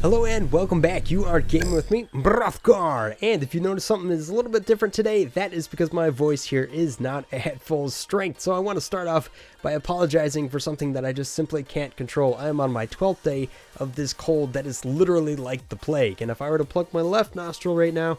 Hello and welcome back. You are gaming with me, Mr-Brothgar. And if you notice something is a little bit different today, that is because my voice here is not at full strength. So I want to start off by apologizing for something that I just simply can't control. I am on my 12th day of this cold that is literally like the plague. And if I were to plug my left nostril right now,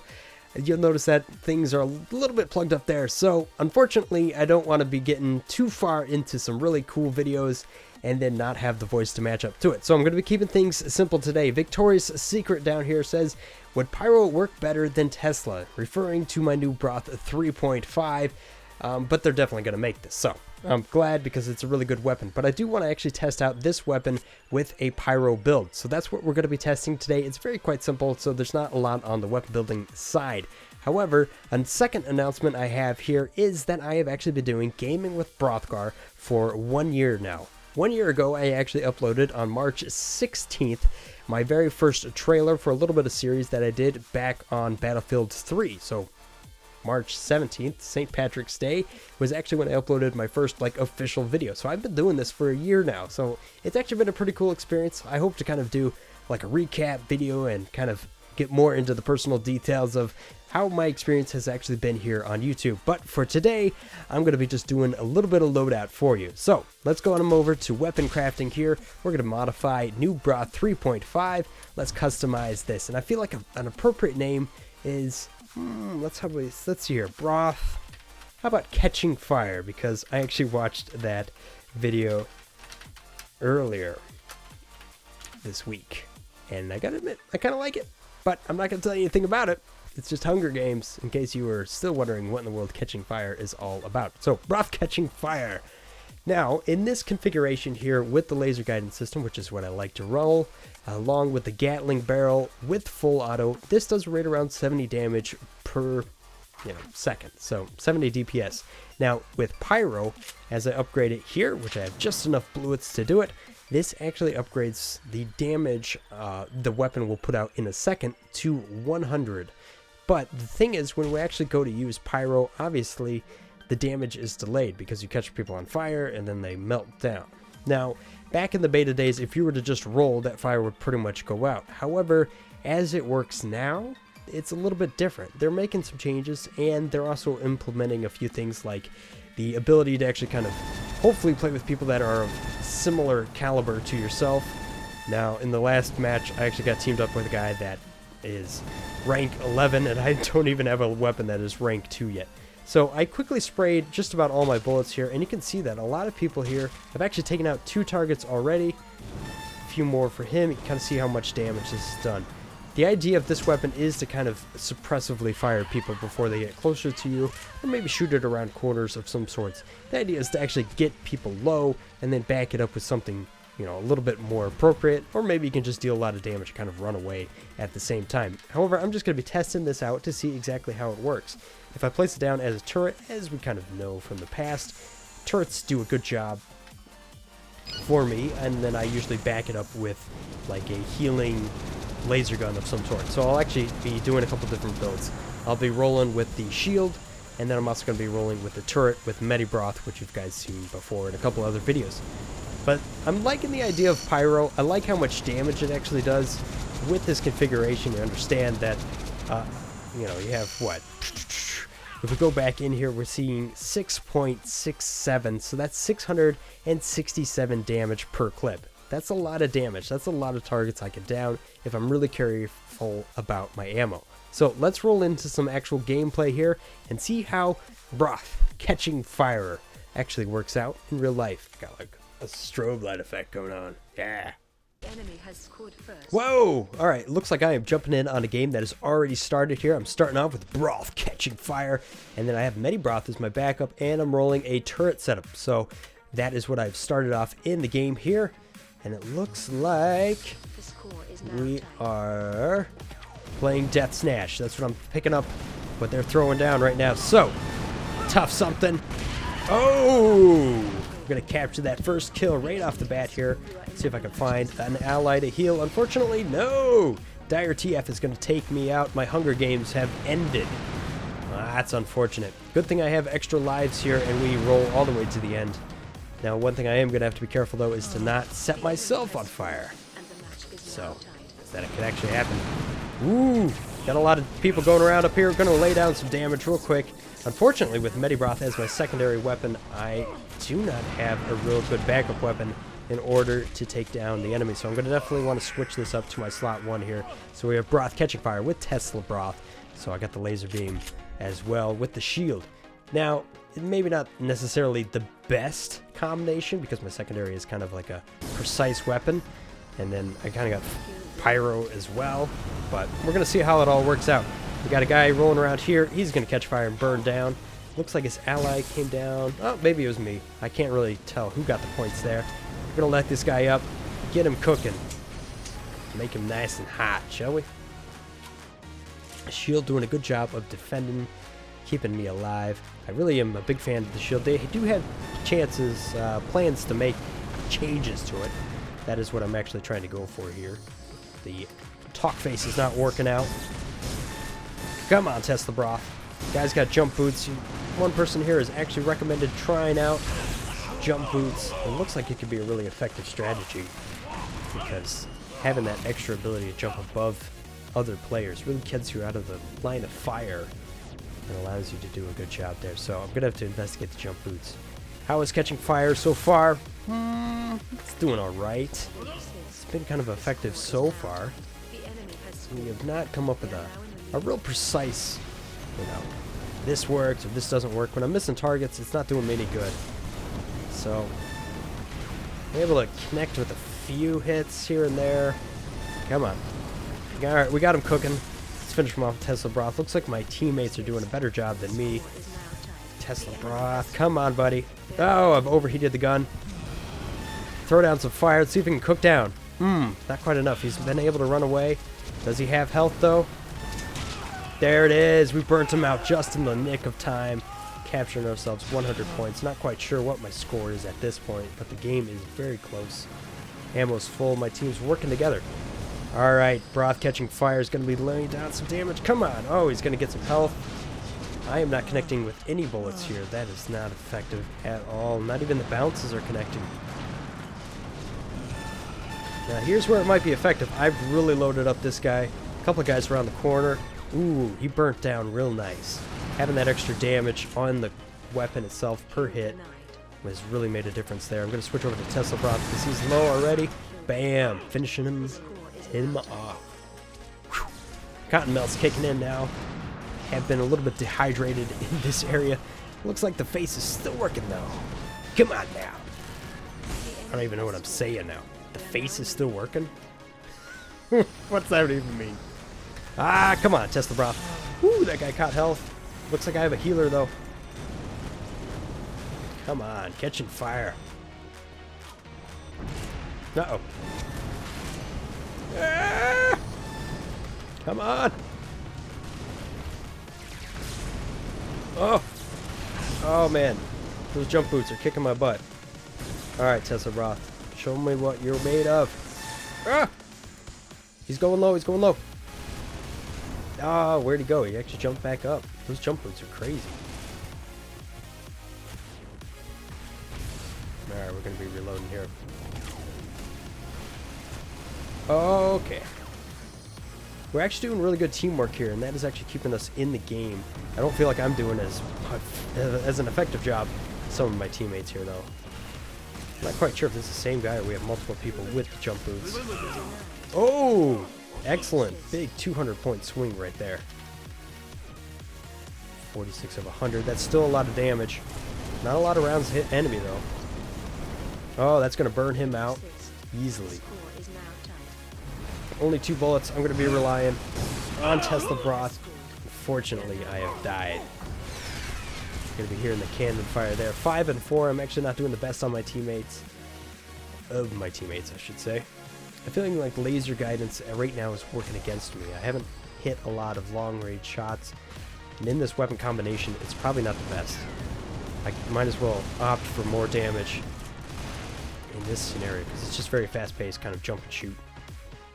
you'll notice that things are a little bit plugged up there. So unfortunately, I don't want to be getting too far into some really cool videos and then not have the voice to match up to it. So I'm going to be keeping things simple today. Victoria's Secret down here says, would Pyro work better than Tesla? Referring to my new Broth 3.5, but they're definitely going to make this. So I'm glad because it's a really good weapon. But I do want to actually test out this weapon with a Pyro build. So that's what we're going to be testing today. It's very quite simple, so there's not a lot on the weapon building side. However, a second announcement I have here is that I have actually been doing Gaming with Brothgar for 1 year now. 1 year ago, I actually uploaded on March 16th my very first trailer for a little bit of series that I did back on Battlefield 3. So March 17th, St. Patrick's Day, was actually when I uploaded my first official video. So I've been doing this for a year now. So it's actually been a pretty cool experience. I hope to kind of do a recap video and kind of get more into the personal details of how my experience has actually been here on YouTube. But for today, I'm going to be just doing a little bit of loadout for you. So let's go on over to weapon crafting here. We're going to modify new Broth 3.5. Let's customize this. And I feel like an appropriate name is, let's see here, Broth. How about Catching Fire? Because I actually watched that video earlier this week. And I gotta admit, I kind of like it. But I'm not going to tell you anything about it. It's just Hunger Games, in case you were still wondering what in the world Catching Fire is all about. So, Broth Catching Fire. Now, in this configuration here with the laser guidance system, which is what I like to roll, along with the Gatling barrel with full auto, this does right around 70 damage per second. So, 70 DPS. Now, with Pyro, as I upgrade it here, which I have just enough bullets to do it, this actually upgrades the damage the weapon will put out in a second to 100. But the thing is, when we actually go to use Pyro, obviously the damage is delayed because you catch people on fire and then they melt down. Now, back in the beta days, if you were to just roll, that fire would pretty much go out. However, as it works now, it's a little bit different. They're making some changes, and they're also implementing a few things like the ability to actually kind of hopefully play with people that are of similar caliber to yourself. Now, in the last match, I actually got teamed up with a guy that is rank 11, and I don't even have a weapon that is rank 2 yet. So I quickly sprayed just about all my bullets here, and you can see that a lot of people here have actually taken out 2 targets already. A few more for him. You can kind of see how much damage this has done. The idea of this weapon is to kind of suppressively fire people before they get closer to you, or maybe shoot it around corners of some sorts. The idea is to actually get people low and then back it up with something, a little bit more appropriate, or maybe you can just deal a lot of damage and kind of run away at the same time. However, I'm just going to be testing this out to see exactly how it works. If I place it down as a turret, as we kind of know from the past, turrets do a good job for me, and then I usually back it up with a healing laser gun of some sort. So I'll actually be doing a couple different builds. I'll be rolling with the shield, and then I'm also going to be rolling with the turret with Medi-Broth, which you've guys seen before in a couple other videos. But I'm liking the idea of Pyro. I like how much damage it actually does. With this configuration, you understand that, you have what? If we go back in here, we're seeing 6.67, so that's 667 damage per clip. That's a lot of damage. That's a lot of targets I can down if I'm really careful about my ammo. So let's roll into some actual gameplay here and see how Broth Catching Fire actually works out in real life. Got a strobe light effect going on. Yeah. Enemy has scored first. Whoa! Alright, looks like I am jumping in on a game that has already started here. I'm starting off with Broth Catching Fire, and then I have Medi-Broth as my backup, and I'm rolling a turret setup. So that is what I've started off in the game here. And it looks like we are playing Death Snatch. That's what I'm picking up, what they're throwing down right now. So, tough something. Oh! I'm going to capture that first kill right off the bat here. See if I can find an ally to heal. Unfortunately, no! Dire TF is going to take me out. My Hunger Games have ended. That's unfortunate. Good thing I have extra lives here, and we roll all the way to the end. Now, one thing I am going to have to be careful, though, is to not set myself on fire. So, that it could actually happen. Ooh, got a lot of people going around up here. Gonna lay down some damage real quick. Unfortunately, with Mr-Brothgar as my secondary weapon, I do not have a real good backup weapon in order to take down the enemy. So I'm going to definitely want to switch this up to my slot 1 here. So we have Broth catching fire with Tesla Broth. So I got the laser beam as well with the shield. Now, maybe not necessarily the best combination because my secondary is kind of like a precise weapon. And then I kind of got Pyro as well. But we're going to see how it all works out. We got a guy rolling around here. He's going to catch fire and burn down. Looks like his ally came down. Oh, maybe it was me. I can't really tell who got the points there. We're going to let this guy up. Get him cooking. Make him nice and hot, shall we? Shield doing a good job of defending, keeping me alive. I really am a big fan of the shield. They do have chances, plans to make changes to it. That is what I'm actually trying to go for here. The talk face is not working out. Come on, Tesla Broth. Guy's got jump boots. One person here has actually recommended trying out jump boots. It looks like it could be a really effective strategy because having that extra ability to jump above other players really gets you out of the line of fire and allows you to do a good job there. So I'm going to have to investigate the jump boots. How is catching fire so far? It's doing alright. It's been kind of effective so far. We have not come up with a real precise, this works or this doesn't work. When I'm missing targets, it's not doing me any good. So, I'm able to connect with a few hits here and there. Come on. Alright, we got him cooking. Let's finish him off with Tesla Broth. Looks like my teammates are doing a better job than me. Tesla Broth, come on, buddy. Oh, I've overheated the gun. Throw down some fire. Let's see if we can cook down. Not quite enough. He's been able to run away. Does he have health, though? There it is. We burnt him out just in the nick of time. Capturing ourselves 100 points. Not quite sure what my score is at this point, but the game is very close. Ammo's full. My team's working together. Alright, Broth catching fire is going to be laying down some damage. Come on. Oh, he's going to get some health. I am not connecting with any bullets here. That is not effective at all. Not even the bounces are connecting. Now, here's where it might be effective. I've really loaded up this guy. A couple of guys around the corner. Ooh, he burnt down real nice. Having that extra damage on the weapon itself per hit has really made a difference there. I'm going to switch over to Tesla Broth because he's low already. Bam! Finishing him. Hit him off. Whew. Cotton melt's kicking in now. Have been a little bit dehydrated in this area. Looks like the face is still working though. Come on now. I don't even know what I'm saying now. The face is still working? What's that even mean? Ah, come on, Tesla Broth. Woo, that guy caught health. Looks like I have a healer, though. Come on, catching fire. Uh-oh. Ah! Come on. Oh. Oh, man. Those jump boots are kicking my butt. Alright, Tesla Broth. Show me what you're made of. Ah! He's going low, he's going low. Ah, where'd he go? He actually jumped back up. Those jump boots are crazy. Alright, we're going to be reloading here. Okay. We're actually doing really good teamwork here, and that is actually keeping us in the game. I don't feel like I'm doing as an effective job as some of my teammates here, though. I'm not quite sure if this is the same guy or we have multiple people with the jump boots. Oh! Excellent. Big 200-point swing right there. 46 of 100. That's still a lot of damage. Not a lot of rounds hit enemy, though. Oh, that's going to burn him out easily. Only 2 bullets. I'm going to be relying on Tesla Broth. Unfortunately, I have died. Going to be hearing the cannon fire there. 5 and 4. I'm actually not doing the best on my teammates. Of my teammates, I should say. I'm feeling like laser guidance right now is working against me. I haven't hit a lot of long-range shots. And in this weapon combination, it's probably not the best. I might as well opt for more damage in this scenario because it's just very fast-paced, kind of jump and shoot.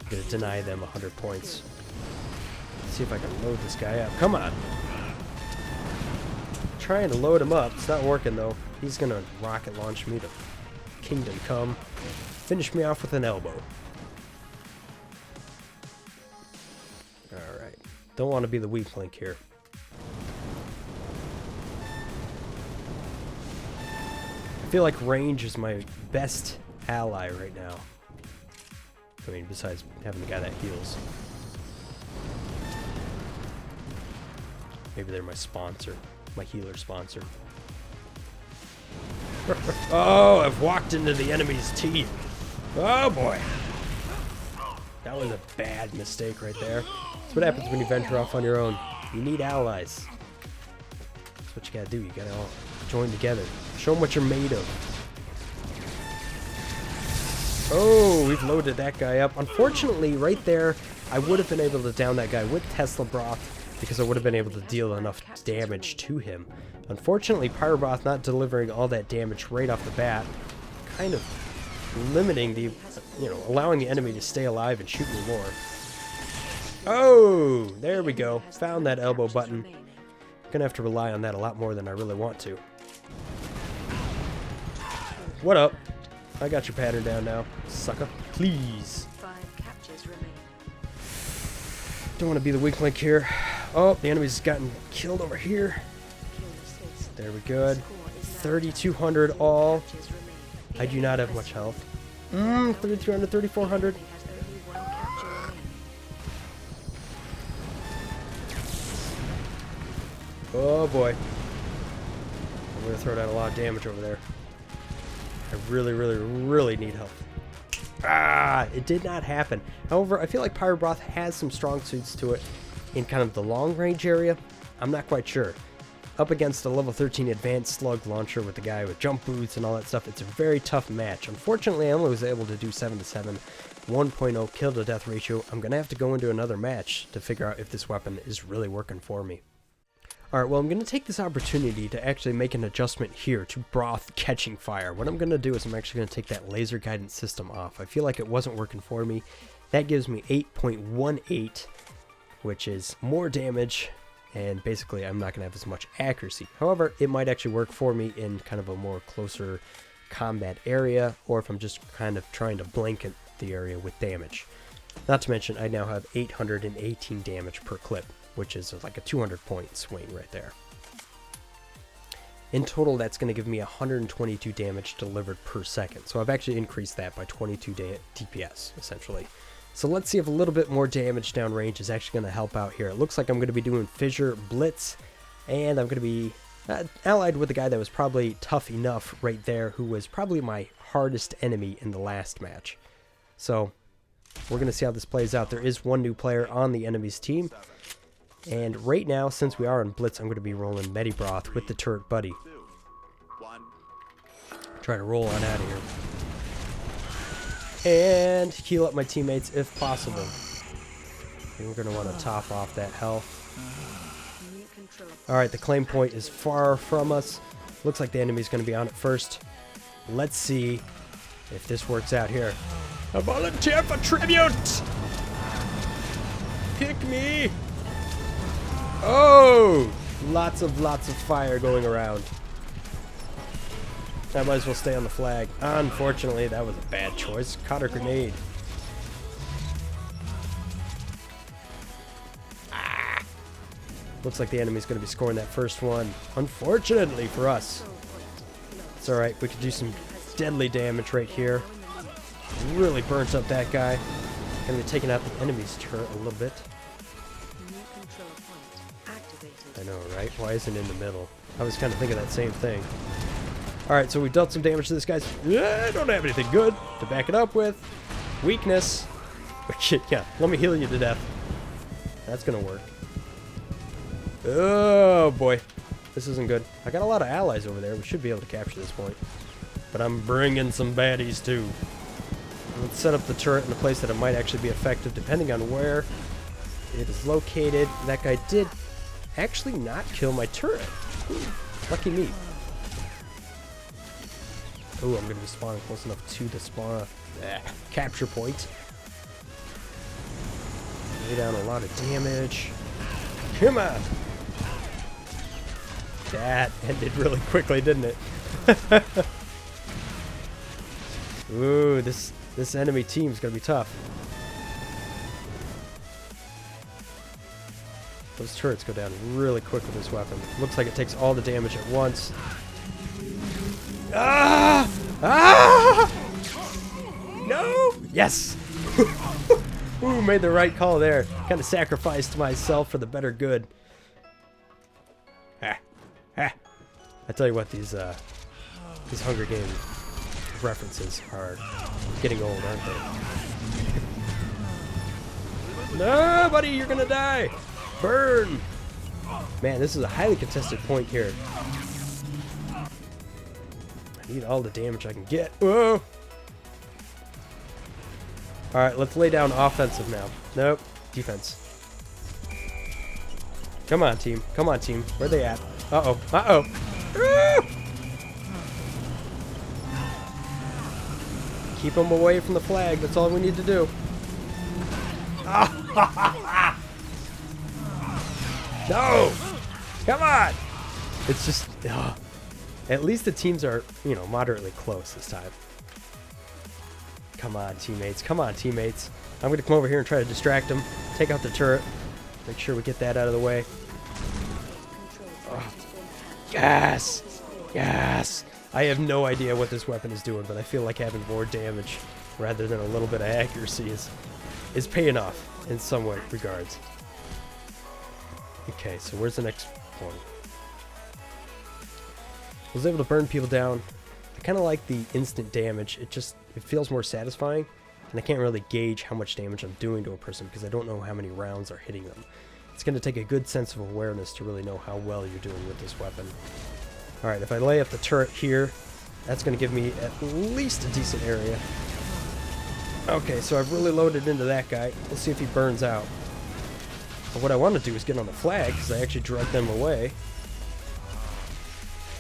I'm going to deny them 100 points. Let's see if I can load this guy up. Come on! Trying to load him up. It's not working, though. He's going to rocket launch me to Kingdom Come. Finish me off with an elbow. Don't want to be the weak link here. I feel like range is my best ally right now. I mean, besides having the guy that heals. Maybe they're my sponsor. My healer sponsor. Oh, I've walked into the enemy's teeth. Oh boy. That was a bad mistake right there. That's what happens when you venture off on your own. You need allies. That's what you gotta do. You gotta all join together. Show them what you're made of. Oh, we've loaded that guy up. Unfortunately, right there, I would have been able to down that guy with Tesla Broth because I would have been able to deal enough damage to him. Unfortunately, Pyro Broth not delivering all that damage right off the bat, kind of limiting the, allowing the enemy to stay alive and shoot me more. Oh, there we go. Found that elbow button. Gonna have to rely on that a lot more than I really want to. What up? I got your pattern down now, sucker. Please. 5 captures remain. Don't want to be the weak link here. Oh, the enemy's gotten killed over here. There we go. 3,200 all. I do not have much health. 3,200, 3,400. Oh boy. I'm going to throw down a lot of damage over there. I really, really, really need help. Ah, it did not happen. However, I feel like Pyro Broth has some strong suits to it in kind of the long range area. I'm not quite sure. Up against a level 13 advanced slug launcher with the guy with jump boots and all that stuff, it's a very tough match. Unfortunately, I only was able to do 7-7, 1.0 kill to death ratio. I'm going to have to go into another match to figure out if this weapon is really working for me. Alright, well, I'm going to take this opportunity to actually make an adjustment here to Broth catching fire. What I'm going to do is I'm actually going to take that laser guidance system off. I feel like it wasn't working for me. That gives me 8.18, which is more damage, and basically I'm not going to have as much accuracy. However, it might actually work for me in kind of a more closer combat area, or if I'm just kind of trying to blanket the area with damage. Not to mention, I now have 818 damage per clip, which is like a 200-point swing right there. In total, that's going to give me 122 damage delivered per second. So I've actually increased that by 22 DPS, essentially. So let's see if a little bit more damage downrange is actually going to help out here. It looks like I'm going to be doing Fissure Blitz, and I'm going to be allied with a guy that was probably tough enough right there, who was probably my hardest enemy in the last match. So we're going to see how this plays out. There is one new player on the enemy's team. And right now, since we are on Blitz, I'm going to be rolling Medi-Broth with the turret buddy. Try to roll on out of here. And heal up my teammates if possible. And we're going to want to top off that health. Alright, the claim point is far from us. Looks like the enemy's going to be on it first. Let's see if this works out here. A volunteer for tribute! Pick me! Oh! Lots of fire going around. I might as well stay on the flag. Unfortunately, that was a bad choice. Caught a grenade. Ah! Looks like the enemy's going to be scoring that first one. Unfortunately for us. It's alright. We could do some deadly damage right here. Really burnt up that guy. Going to be taking out the enemy's turret a little bit. I know, right? Why isn't it in the middle? I was kind of thinking that same thing. Alright, so we've dealt some damage to this guy. I don't have anything good to back it up with. Weakness. Yeah, let me heal you to death. That's gonna work. Oh, boy. This isn't good. I got a lot of allies over there. We should be able to capture this point. But I'm bringing some baddies, too. Let's set up the turret in a place that it might actually be effective, depending on where it is located. That guy did actually not kill my turret. Lucky me. Oh, I'm going to be spawning close enough to the spawn capture point. Lay down a lot of damage. Come on! That ended really quickly, didn't it? Ooh, this enemy team's going to be tough. Those turrets go down really quick with this weapon. Looks like it takes all the damage at once. Ah! Ah! No! Yes! Ooh, made the right call there. Kind of sacrificed myself for the better good. Ah. Ah. I tell you what, these Hunger Games references are getting old, aren't they? No, buddy, you're gonna die! Burn! Man, this is a highly contested point here. I need all the damage I can get. Whoa! Alright, let's lay down offensive now. Nope. Defense. Come on, team. Come on, team. Where they at? Uh-oh. Uh-oh. Keep them away from the flag. That's all we need to do. No! Come on! It's just... At least the teams are, you know, moderately close this time. Come on, teammates. Come on, teammates. I'm going to come over here and try to distract them. Take out the turret. Make sure we get that out of the way. Oh. Yes! Yes! I have no idea what this weapon is doing, but I feel like having more damage rather than a little bit of accuracy is paying off in some way regards. Okay, so where's the next point? I was able to burn people down. I kind of like the instant damage. It feels more satisfying, and I can't really gauge how much damage I'm doing to a person because I don't know how many rounds are hitting them. It's going to take a good sense of awareness to really know how well you're doing with this weapon. Alright, if I lay up the turret here, that's going to give me at least a decent area. Okay, so I've really loaded into that guy. Let's see if he burns out. But what I want to do is get on the flag, because I actually dragged them away.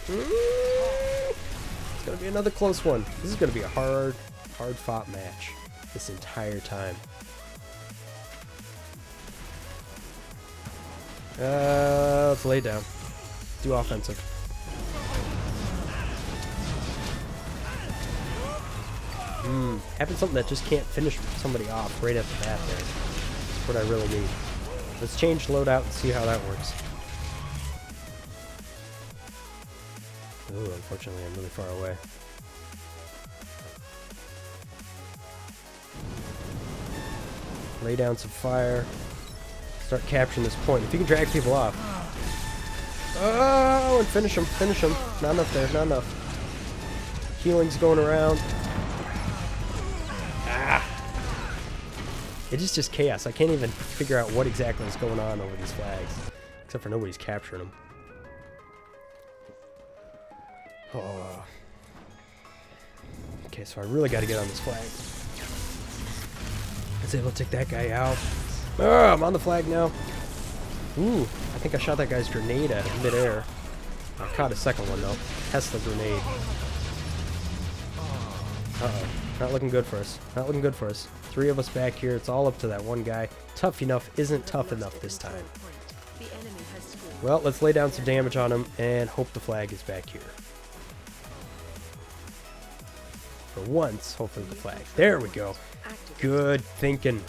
It's going to be another close one. This is going to be a hard-fought match this entire time. Let's lay down. Do offensive. Having something that just can't finish somebody off right at the bat there. That's what I really need. Let's change loadout and see how that works. Ooh, unfortunately I'm really far away. Lay down some fire. Start capturing this point. If you can drag people off. Oh, and finish them. Finish them. Not enough there. Not enough. Healing's going around. It is just chaos. I can't even figure out what exactly is going on over these flags. Except for nobody's capturing them. Oh. Okay, so I really got to get on this flag. I was able to take that guy out. Oh, I'm on the flag now. Ooh, I think I shot that guy's grenade at him midair. I caught a second one, though. Tesla grenade. Uh-oh. Not looking good for us. Not looking good for us. 3 of us back here. It's all up to that one guy. Tough enough isn't tough enough this time. Well, let's lay down some damage on him and hope the flag is back here. For once, hopefully the flag. There we go. Good thinking.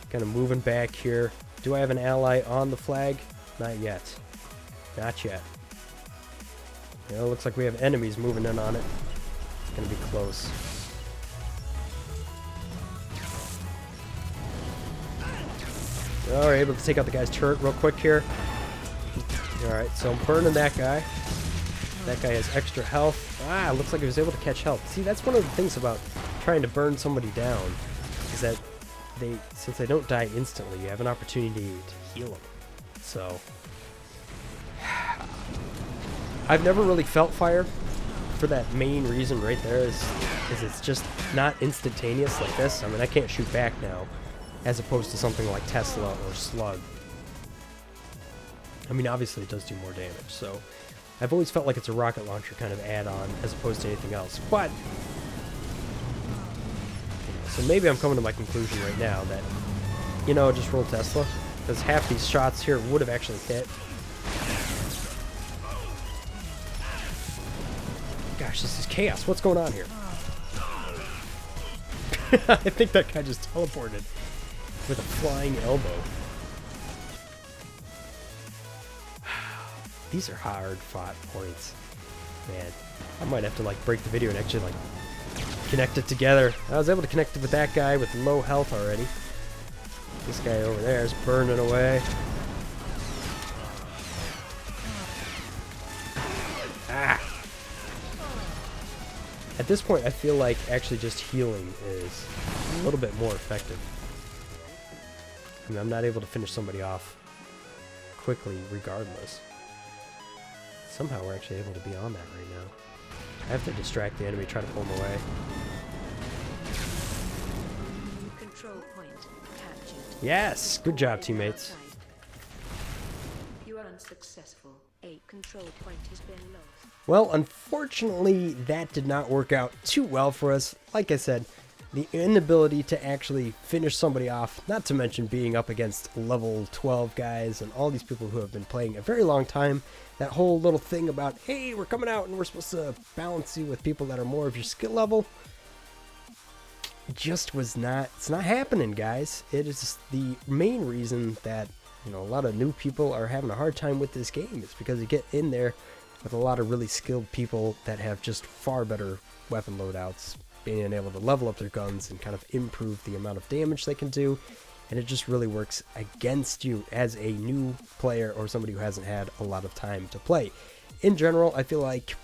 Kind of moving back here. Do I have an ally on the flag? Not yet. Not yet. You know, looks like we have enemies moving in on it. It's going to be close. Oh, we're able to take out the guy's turret real quick here. Alright, so I'm burning that guy. That guy has extra health. Ah, looks like he was able to catch health. See, that's one of the things about trying to burn somebody down, is that since they don't die instantly, you have an opportunity to heal them. So, I've never really felt fire for that main reason right there is it's just not instantaneous like this. I mean, I can't shoot back now, as opposed to something like Tesla or Slug. I mean, obviously it does do more damage, so I've always felt like it's a rocket launcher kind of add-on as opposed to anything else. But, so maybe I'm coming to my conclusion right now that, you know, just roll Tesla, because half these shots here would have actually hit. Gosh, this is chaos. What's going on here? I think that guy just teleported with a flying elbow. these are hard fought points. Man, I might have to like break the video and actually like connect it together. I was able to connect it with that guy with low health already. This guy over there is burning away. Ah! At this point, I feel like actually just healing is a little bit more effective. I mean, I'm not able to finish somebody off quickly regardless. Somehow we're actually able to be on that right now. I have to distract the enemy, try to pull him away. Control point captured. Yes! Good job, teammates. You are unsuccessful. A control point has been lost. Well, unfortunately, that did not work out too well for us. Like I said, the inability to actually finish somebody off, not to mention being up against level 12 guys and all these people who have been playing a very long time. That whole little thing about, hey, we're coming out and we're supposed to balance you with people that are more of your skill level, just was not, it's not happening, guys. It is the main reason that, you know, a lot of new people are having a hard time with this game is because you get in there with a lot of really skilled people that have just far better weapon loadouts, being able to level up their guns and kind of improve the amount of damage they can do, and it just really works against you as a new player or somebody who hasn't had a lot of time to play. In general, I feel like,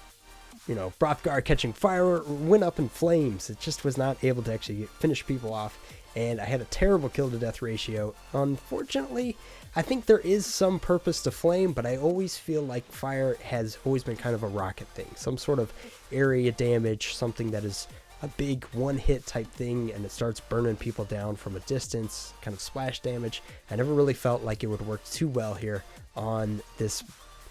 you know, Brothgar catching fire went up in flames. It just was not able to actually finish people off, and I had a terrible kill to death ratio. Unfortunately, I think there is some purpose to flame, but I always feel like fire has always been kind of a rocket thing, some sort of area damage, something that is a big one-hit type thing, and it starts burning people down from a distance, kind of splash damage. I never really felt like it would work too well here on this,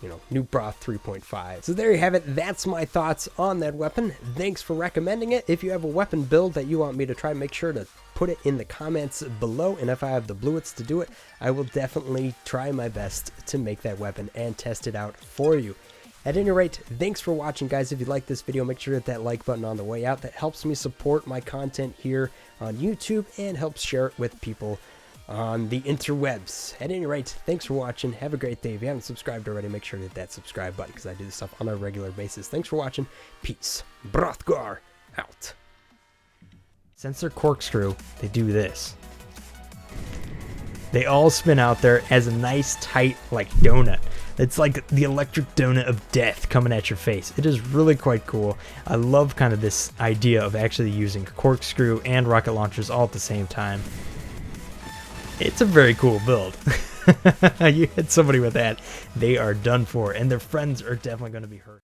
you know, new Broth 3.5. So there you have it. That's my thoughts on that weapon. Thanks for recommending it. If you have a weapon build that you want me to try, make sure to put it in the comments below, and if I have the bluets to do it, I will definitely try my best to make that weapon and test it out for you. At any rate, thanks for watching, guys. If you like this video, make sure to hit that like button on the way out. That helps me support my content here on YouTube and helps share it with people on the interwebs. At any rate, thanks for watching. Have a great day. If you haven't subscribed already, make sure to hit that subscribe button because I do this stuff on a regular basis. Thanks for watching. Peace. Brothgar out. Since they're corkscrew, they do this. They all spin out there as a nice, tight, like, donut. It's like the electric donut of death coming at your face. It is really quite cool. I love kind of this idea of actually using corkscrew and rocket launchers all at the same time. It's a very cool build. You hit somebody with that, they are done for, and their friends are definitely going to be hurt.